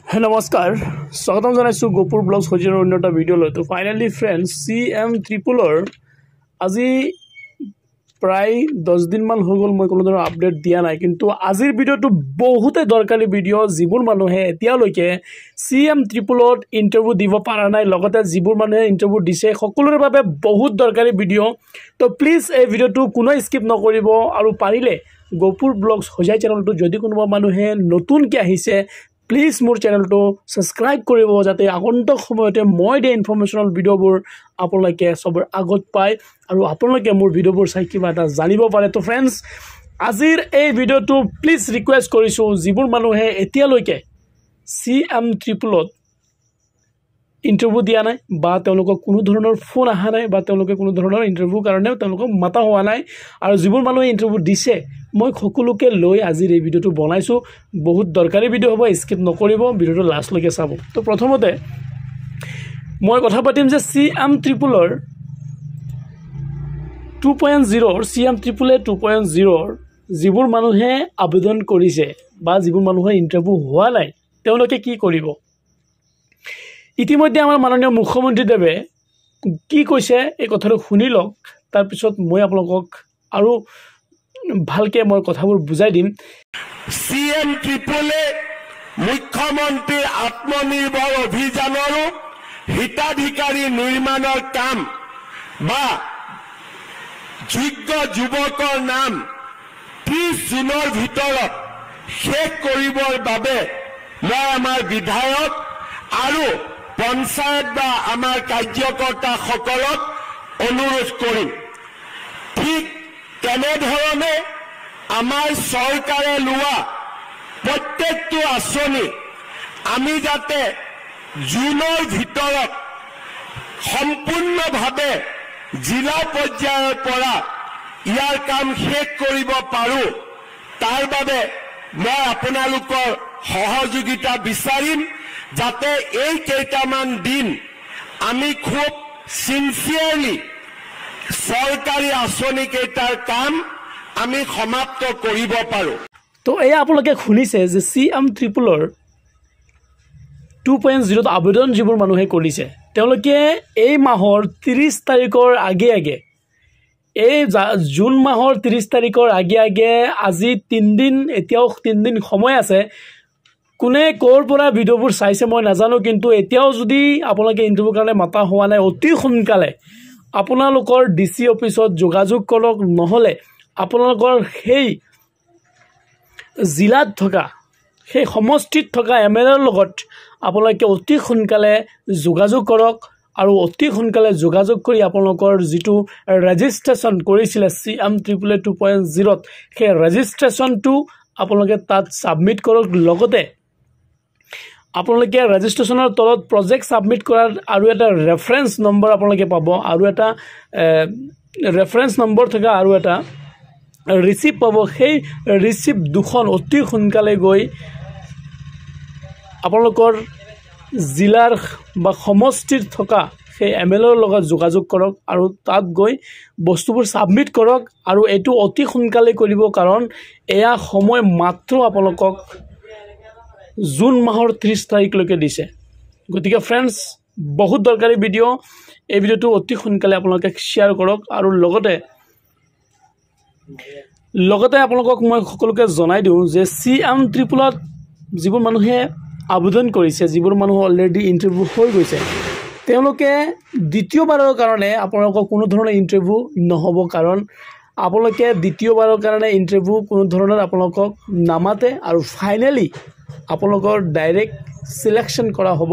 নমস্কাৰ স্বাগতম জনাইছো গোপুৰ ব্লগছ হজিৰ অন্যটা ভিডিঅ লৈ তো ফাইনালি ফ্ৰেন্ডছ CM ট্ৰিপলৰ আজি প্ৰায় 10 দিন মান হৈ গল মই কোনো ধৰণৰ আপডেট দিয়া নাই কিন্তু আজিৰ ভিডিঅটো বহুতে দৰকাৰী ভিডিঅ যিবোৰ মানুহে এতিয়ালৈকে CM ট্ৰিপলত ইন্টাৰভিউ দিব পৰা নাই লগতে যিবোৰ মানুহে ইন্টাৰভিউ দিছে সকলোৰে বাবে বহুত দৰকাৰী ভিডিঅ তো প্লিজ এই ভিডিঅটো কোনো স্কিপ নকৰিব আৰু পাৰিলে গোপুৰ ব্লগছ হজাই চেনেলটো যদি কোনোবা মানুহে নতুনকৈ আহিছে প্লিজ মোৰ চেনেলটো সাবস্ক্ৰাইব কৰিব যাতে আগন্তুক সময়তে মই দিয়া ইনফৰমেশনাল ভিডিঅ'বোৰ আপোনালোকে সবৰ আগত পায় আৰু আপোনালোকে মোৰ ভিডিঅ'বোৰ চাই কিবা এটা জানিব পাৰে তো ফ্ৰেন্ডছ আজিৰ এই ভিডিঅ'টো প্লিজ ৰিকুৱেষ্ট কৰিছো যিবোৰ মানুহে এতিয়ালৈকে CM ট্ৰিপলত ইন্টাৰভিউ দিয়া নাই বা তেওঁলোকক কোনো ধৰণৰ ফোন আহা নাই বা তেওঁলোকে কোনো ধৰণৰ ইন্টাৰভিউ কাৰণে তেওঁলোকক মাতা হোৱা নাই আৰু যিবোৰ মানুহে ইন্টাৰভিউ দিছে মই সকলোকে লৈ আজিৰ এই ভিডিঅ'টো বনাইছো বহুত দৰকাৰী ভিডিঅ' হ'ব স্কিপ নকৰিব ভিডিঅ'টো লাষ্ট লৈকে চাব তো প্ৰথমতে মই কথা পাতিম যে CM ট্ৰিপলৰ 2.0 CM ট্ৰিপলে 2.0 যিবোৰ মানুহে আবেদন কৰিছে বা যিবোৰ মানুহে ইন্টাৰভিউ হোৱা নাই তেওঁলোকে কি কৰিব ইতিমধ্যে আমাৰ মাননীয় মুখ্যমন্ত্ৰী দেৱে কি কৈছে এই কথাটো শুনি লওক তাৰ পিছত মই আপোনালোকক আৰু ভালকে মই কথাবোৰ বুজাই দিম CM ট্ৰিপলে মুখ্যমন্ত্ৰী আত্মনিৰ্ভৰ অভিযানৰ হিতাধিকাৰী নিৰ্মাণৰ কাম বা যোগ্য যুৱকৰ নাম 30 জুনৰ ভিতৰত শেষ কৰিবৰ বাবে মই আমাৰ বিধায়ক আৰু পঞ্চায়ত বা আমাৰ কাৰ্যকৰ্তা সকলক অনুৰোধ কৰিম ঠিক কেনেধৰণে আমাৰ চৰকাৰে লোৱা প্ৰত্যেকটো আঁচনি আমি যাতে জুনৰ ভিতৰত সম্পূৰ্ণভাৱে জিলা পৰ্যায়ৰ পৰা ইয়াৰ কাম শেষ কৰিব পাৰো তাৰ বাবে মই আপোনালোকৰ সহযোগিতা বিচাৰিম যাতে এই কেইটামান দিন আমি খুব সিনসিয়াৰলি সৰকাৰী আঁচনি কেইটাৰ কাম আমি সমাপ্ত কৰিব পাৰো তো এই আপোনালোকে শুনিছে যে CM ট্ৰিপলৰ 2.0 আবেদন যিবোৰ মানুহে কৰিছে তেওঁলোকে এই মাহৰ 30 তাৰিখৰ আগে এই জুন মাহৰ 30 তাৰিখৰ আগে আজি 3 দিন এতিয়াও 3 দিন সময় আছে কোনে কোৰ পৰা ভিডিঅ'বোৰ চাইছে মই নাজানো কিন্তু এতিয়াও যদি আপোনালোকে ইন্টাৰভিউ কাৰণে মাতা হোৱা নাই অতি সোনকালে আপোনালোকৰ DC অফিসত যোগাযোগ কৰক নহলে আপোনালোকৰ সেই জিলাত থকা সেই সমষ্টিত থকা MLAৰ লগত আপোনালোকে অতি সোনকালে যোগাযোগ কৰক আৰু অতি সোনকালে যোগাযোগ কৰি আপোনালোকৰ যেটো ৰেজিষ্ট্ৰেচন কৰিছিল CM ট্ৰিপল 2.0 সেই ৰেজিষ্ট্ৰেচনটো আপোনালোকে তাত সাবমিট কৰক লগতে আপোনালোকে ৰেজিষ্ট্ৰেচনৰ তলত প্ৰজেক্ট সাবমিট কৰাৰ আৰু এটা ৰেফাৰেন্স নম্বৰ আপোনালোকে পাব আৰু এটা ৰেফাৰেন্স নম্বৰ থকা আৰু এটা ৰিসিপ্ট পাব সেই ৰিসিপ্ট দুখন অতি সোনকালে গৈ আপোনালোকৰ জিলাৰ বা সমষ্টিত থকা সেই MLAৰ লগত যোগাযোগ কৰক আৰু তাত গৈ বস্তুবোৰ সাবমিট কৰক আৰু এটো অতি সোনকালে কৰিব কাৰণ এয়া সময় মাত্ৰ আপোনালোকক জুন মাহৰ 30 তাৰিখলৈকে দিছে গতিকে ফ্ৰেন্ডছ বহুত দৰকাৰী ভিডিঅ' এই ভিডিঅ'টো অতি সোনকালে আপোনালোকে শেয়াৰ কৰক আৰু লগতে আপোনালোকক মই সকলোকে জনাই দিওঁ যে CM ট্ৰিপলত যিবোৰ মানুহে আবেদন কৰিছে যিবোৰ মানুহ অলৰেডি ইন্টাৰভিউ হৈ গৈছে তেওঁলোকে দ্বিতীয়বাৰৰ কাৰণে আপোনালোকক কোনো ধৰণৰ ইন্টাৰভিউ নহব কাৰণ আপোনালোকে দ্বিতীয়বাৰৰ কাৰণে ইন্টাৰভিউ কোনো ধৰণৰ আপোনালোকক নামাতে আৰু ফাইনালি আপোনালোকৰ ডাইৰেক্ট সিলেকশন কৰা হ'ব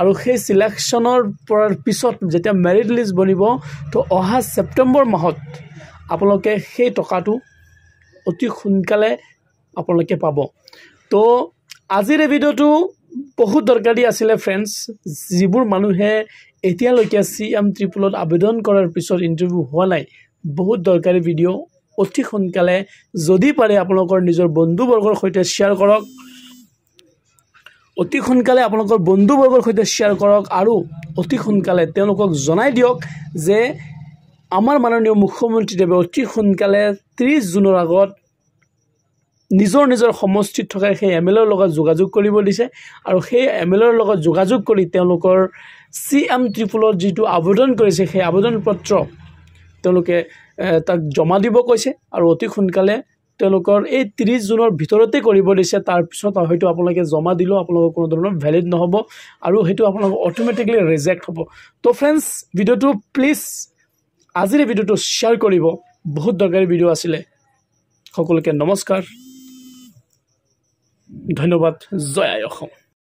আৰু সেই সিলেকশনৰ পিছত যেতিয়া মেৰিট লিষ্ট বনিব তো অহা সেপ্টেম্বৰ মাহত আপোনালোকে সেই টকাটো অতি সোনকালে আপোনালোকে পাব তো আজিৰ এই ভিডিঅ'টো বহুত দৰকাৰী আছিল ফ্ৰেন্ডছ যিবোৰ মানুহে এতিয়ালৈকে CM ট্ৰিপলত আবেদন কৰাৰ পিছত ইন্টাৰভিউ হোৱা নাই বহুত দৰকাৰী ভিডিঅ' অতি সোনকালে যদি পাৰে আপোনালোকৰ নিজৰ বন্ধুবৰ্গৰ সৈতে শেয়াৰ কৰক অতি সোনকালে আপোনালোকৰ বন্ধুবৰ্গৰ সৈতে শেয়াৰ কৰক আৰু অতি সোনকালে তেওঁলোকক জনাই দিয়ক যে আমাৰ মাননীয় মুখ্যমন্ত্ৰী দেৱে অতি সোনকালে 30 জুনৰ আগত নিজৰ সমষ্টিত থকা সেই MLAৰ লগত যোগাযোগ কৰিব দিছে আৰু সেই MLAৰ লগত যোগাযোগ কৰি তেওঁলোকৰ CM ট্ৰিপুলৰ যিটো আবেদন কৰিছে সেই আবেদন পত্ৰ তেওঁলোকে তাক জমা দিব কৈছে আৰু অতি সোনকালে তেওঁলোকৰ এই 30 জুনৰ ভিতৰতে কৰিব দিছে তাৰ পিছত হয়তো আপোনালোকে জমা দিলেও আপোনালোকৰ কোনো ধৰণৰ ভ্যালিড নহব আৰু হেতু আপোনালোকৰ অটোমেটিক্যালি ৰিজেক্ট হ'ব তো फ्रेंड्स ভিডিওটো প্লিজ আজিৰ ভিডিওটো শেয়াৰ কৰিব বহুত দৰকাৰী ভিডিও আছিলে সকলোকে নমস্কাৰ ধন্যবাদ জয় আই অসম